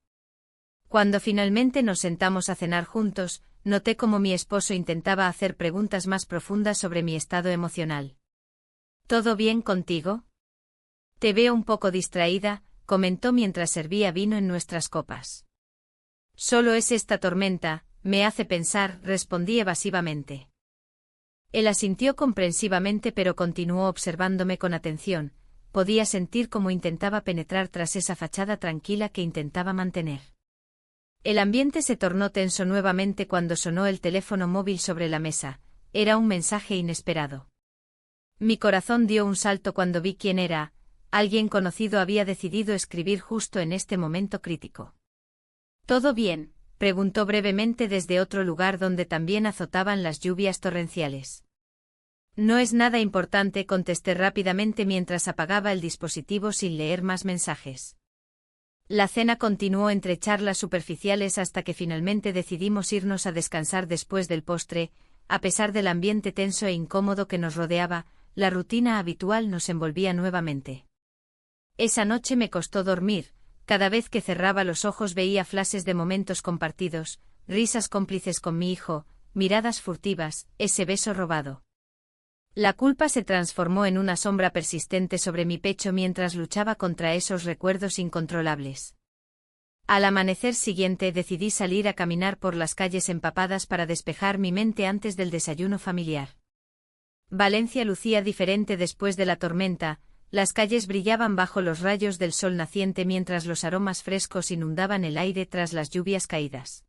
Cuando finalmente nos sentamos a cenar juntos, noté cómo mi esposo intentaba hacer preguntas más profundas sobre mi estado emocional. ¿Todo bien contigo? Te veo un poco distraída, comentó mientras servía vino en nuestras copas. Solo es esta tormenta, me hace pensar, respondí evasivamente. Él asintió comprensivamente pero continuó observándome con atención, podía sentir cómo intentaba penetrar tras esa fachada tranquila que intentaba mantener. El ambiente se tornó tenso nuevamente cuando sonó el teléfono móvil sobre la mesa, era un mensaje inesperado. Mi corazón dio un salto cuando vi quién era, alguien conocido había decidido escribir justo en este momento crítico. ¿Todo bien?, preguntó brevemente desde otro lugar donde también azotaban las lluvias torrenciales. No es nada importante, contesté rápidamente mientras apagaba el dispositivo sin leer más mensajes. La cena continuó entre charlas superficiales hasta que finalmente decidimos irnos a descansar después del postre, a pesar del ambiente tenso e incómodo que nos rodeaba, la rutina habitual nos envolvía nuevamente. Esa noche me costó dormir. Cada vez que cerraba los ojos veía flashes de momentos compartidos, risas cómplices con mi hijo, miradas furtivas, ese beso robado. La culpa se transformó en una sombra persistente sobre mi pecho mientras luchaba contra esos recuerdos incontrolables. Al amanecer siguiente decidí salir a caminar por las calles empapadas para despejar mi mente antes del desayuno familiar. Valencia lucía diferente después de la tormenta. Las calles brillaban bajo los rayos del sol naciente mientras los aromas frescos inundaban el aire tras las lluvias caídas.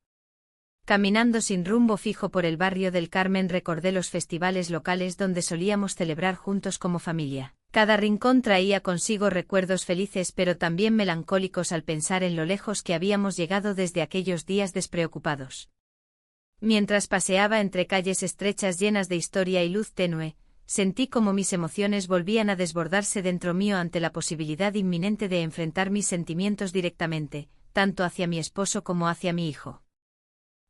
Caminando sin rumbo fijo por el barrio del Carmen recordé los festivales locales donde solíamos celebrar juntos como familia. Cada rincón traía consigo recuerdos felices pero también melancólicos al pensar en lo lejos que habíamos llegado desde aquellos días despreocupados. Mientras paseaba entre calles estrechas llenas de historia y luz tenue, sentí como mis emociones volvían a desbordarse dentro mío ante la posibilidad inminente de enfrentar mis sentimientos directamente, tanto hacia mi esposo como hacia mi hijo.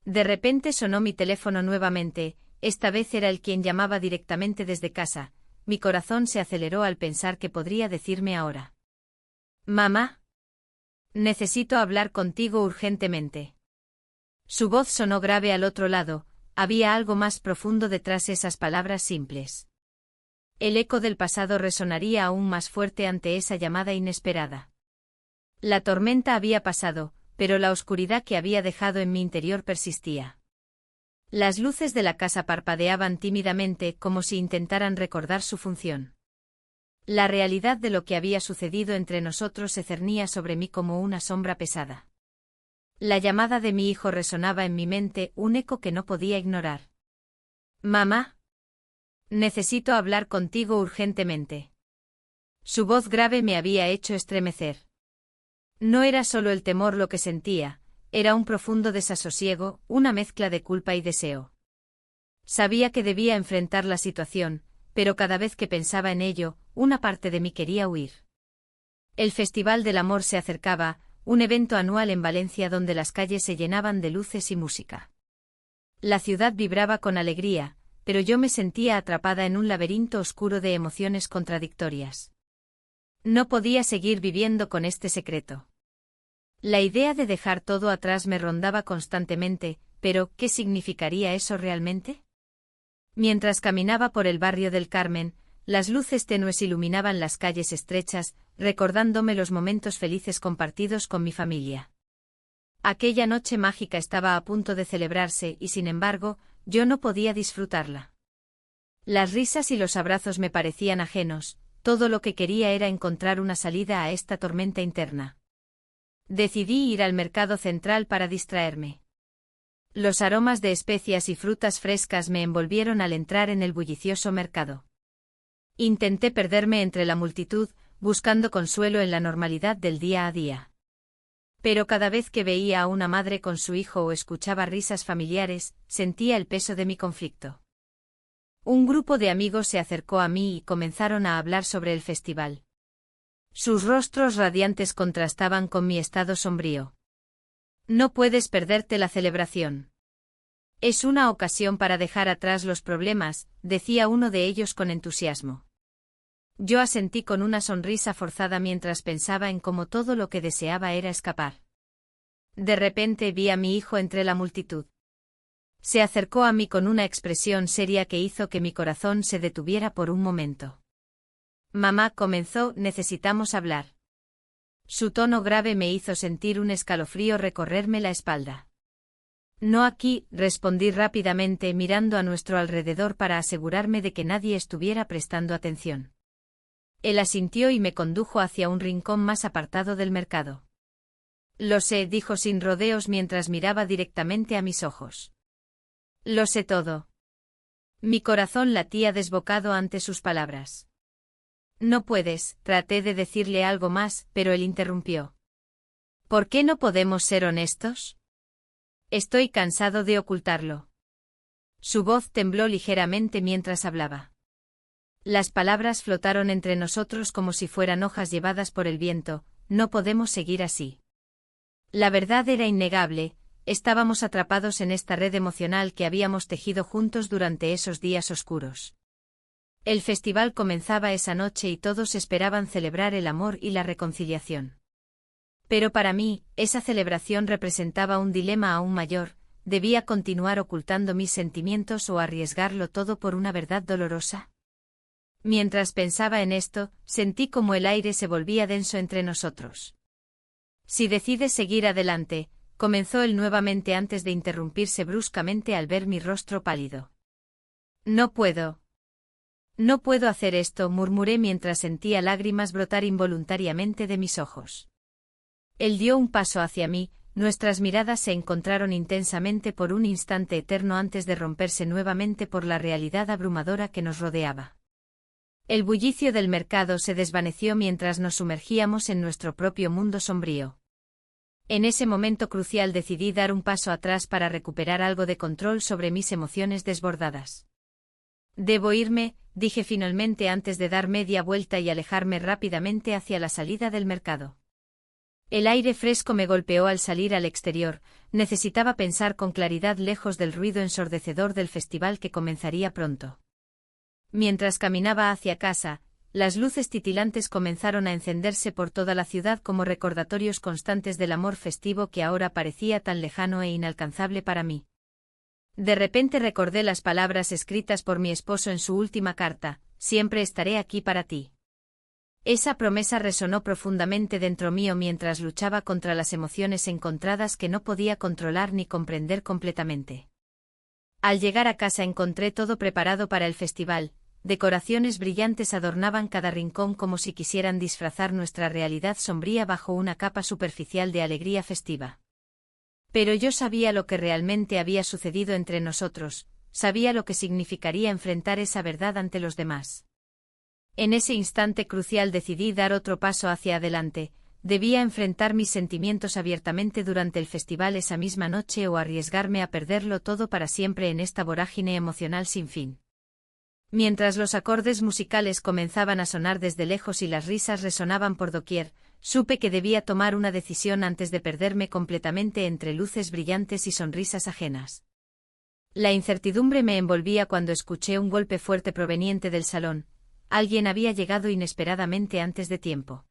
De repente sonó mi teléfono nuevamente, esta vez era él quien llamaba directamente desde casa, mi corazón se aceleró al pensar que podría decirme ahora. Mamá. Necesito hablar contigo urgentemente. Su voz sonó grave al otro lado, había algo más profundo detrás esas palabras simples. El eco del pasado resonaría aún más fuerte ante esa llamada inesperada. La tormenta había pasado, pero la oscuridad que había dejado en mi interior persistía. Las luces de la casa parpadeaban tímidamente como si intentaran recordar su función. La realidad de lo que había sucedido entre nosotros se cernía sobre mí como una sombra pesada. La llamada de mi hijo resonaba en mi mente, un eco que no podía ignorar. Mamá. Necesito hablar contigo urgentemente. Su voz grave me había hecho estremecer. No era solo el temor lo que sentía, era un profundo desasosiego, una mezcla de culpa y deseo. Sabía que debía enfrentar la situación, pero cada vez que pensaba en ello, una parte de mí quería huir. El Festival del Amor se acercaba, un evento anual en Valencia donde las calles se llenaban de luces y música. La ciudad vibraba con alegría, pero yo me sentía atrapada en un laberinto oscuro de emociones contradictorias. No podía seguir viviendo con este secreto. La idea de dejar todo atrás me rondaba constantemente, pero ¿qué significaría eso realmente? Mientras caminaba por el barrio del Carmen, las luces tenues iluminaban las calles estrechas, recordándome los momentos felices compartidos con mi familia. Aquella noche mágica estaba a punto de celebrarse y sin embargo, yo no podía disfrutarla. Las risas y los abrazos me parecían ajenos, todo lo que quería era encontrar una salida a esta tormenta interna. Decidí ir al mercado central para distraerme. Los aromas de especias y frutas frescas me envolvieron al entrar en el bullicioso mercado. Intenté perderme entre la multitud, buscando consuelo en la normalidad del día a día. Pero cada vez que veía a una madre con su hijo o escuchaba risas familiares, sentía el peso de mi conflicto. Un grupo de amigos se acercó a mí y comenzaron a hablar sobre el festival. Sus rostros radiantes contrastaban con mi estado sombrío. No puedes perderte la celebración. Es una ocasión para dejar atrás los problemas, decía uno de ellos con entusiasmo. Yo asentí con una sonrisa forzada mientras pensaba en cómo todo lo que deseaba era escapar. De repente vi a mi hijo entre la multitud. Se acercó a mí con una expresión seria que hizo que mi corazón se detuviera por un momento. Mamá, comenzó, necesitamos hablar. Su tono grave me hizo sentir un escalofrío recorrerme la espalda. No aquí, respondí rápidamente mirando a nuestro alrededor para asegurarme de que nadie estuviera prestando atención. Él asintió y me condujo hacia un rincón más apartado del mercado. Lo sé, dijo sin rodeos mientras miraba directamente a mis ojos. Lo sé todo. Mi corazón latía desbocado ante sus palabras. No puedes, traté de decirle algo más, pero él interrumpió. ¿Por qué no podemos ser honestos? Estoy cansado de ocultarlo. Su voz tembló ligeramente mientras hablaba. Las palabras flotaron entre nosotros como si fueran hojas llevadas por el viento, no podemos seguir así. La verdad era innegable, estábamos atrapados en esta red emocional que habíamos tejido juntos durante esos días oscuros. El festival comenzaba esa noche y todos esperaban celebrar el amor y la reconciliación. Pero para mí, esa celebración representaba un dilema aún mayor, ¿debía continuar ocultando mis sentimientos o arriesgarlo todo por una verdad dolorosa? Mientras pensaba en esto, sentí como el aire se volvía denso entre nosotros. Si decides seguir adelante, comenzó él nuevamente antes de interrumpirse bruscamente al ver mi rostro pálido. No puedo. No puedo hacer esto, murmuré mientras sentía lágrimas brotar involuntariamente de mis ojos. Él dio un paso hacia mí, nuestras miradas se encontraron intensamente por un instante eterno antes de romperse nuevamente por la realidad abrumadora que nos rodeaba. El bullicio del mercado se desvaneció mientras nos sumergíamos en nuestro propio mundo sombrío. En ese momento crucial decidí dar un paso atrás para recuperar algo de control sobre mis emociones desbordadas. Debo irme, dije finalmente antes de dar media vuelta y alejarme rápidamente hacia la salida del mercado. El aire fresco me golpeó al salir al exterior, necesitaba pensar con claridad lejos del ruido ensordecedor del festival que comenzaría pronto. Mientras caminaba hacia casa, las luces titilantes comenzaron a encenderse por toda la ciudad como recordatorios constantes del amor festivo que ahora parecía tan lejano e inalcanzable para mí. De repente recordé las palabras escritas por mi esposo en su última carta: siempre estaré aquí para ti. Esa promesa resonó profundamente dentro mío mientras luchaba contra las emociones encontradas que no podía controlar ni comprender completamente. Al llegar a casa encontré todo preparado para el festival. Decoraciones brillantes adornaban cada rincón como si quisieran disfrazar nuestra realidad sombría bajo una capa superficial de alegría festiva. Pero yo sabía lo que realmente había sucedido entre nosotros, sabía lo que significaría enfrentar esa verdad ante los demás. En ese instante crucial decidí dar otro paso hacia adelante, debía enfrentar mis sentimientos abiertamente durante el festival esa misma noche o arriesgarme a perderlo todo para siempre en esta vorágine emocional sin fin. Mientras los acordes musicales comenzaban a sonar desde lejos y las risas resonaban por doquier, supe que debía tomar una decisión antes de perderme completamente entre luces brillantes y sonrisas ajenas. La incertidumbre me envolvía cuando escuché un golpe fuerte proveniente del salón. Alguien había llegado inesperadamente antes de tiempo.